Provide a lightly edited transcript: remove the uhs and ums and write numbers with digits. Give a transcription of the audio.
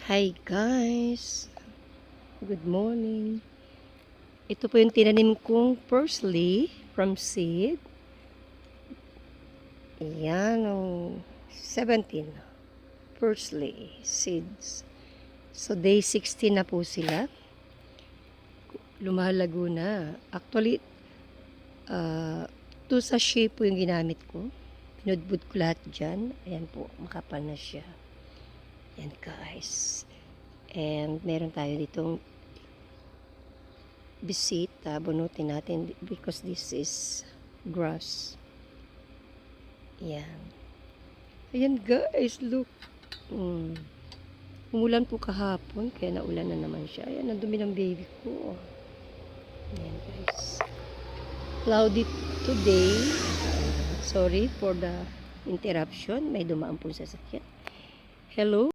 Hi guys! Good morning! Ito po yung tinanim kong parsley from seed. Ayan, 17 parsley seeds. So day 16 na po sila. Lumalago na. Actually, 2 sachet po yung ginamit ko. Pinudbud ko lahat dyan. Ayan po, makapal na siya. Ayan guys. And meron tayo ditong bisita, bunutin natin because this is grass. Yan. Ayan guys, look. Umulan po kahapon, kaya naulan na naman siya. Ayan, ang dumi ng baby ko. Ayan guys. Cloudy today. Sorry for the interruption. May dumaan po sa sakyan. Hello.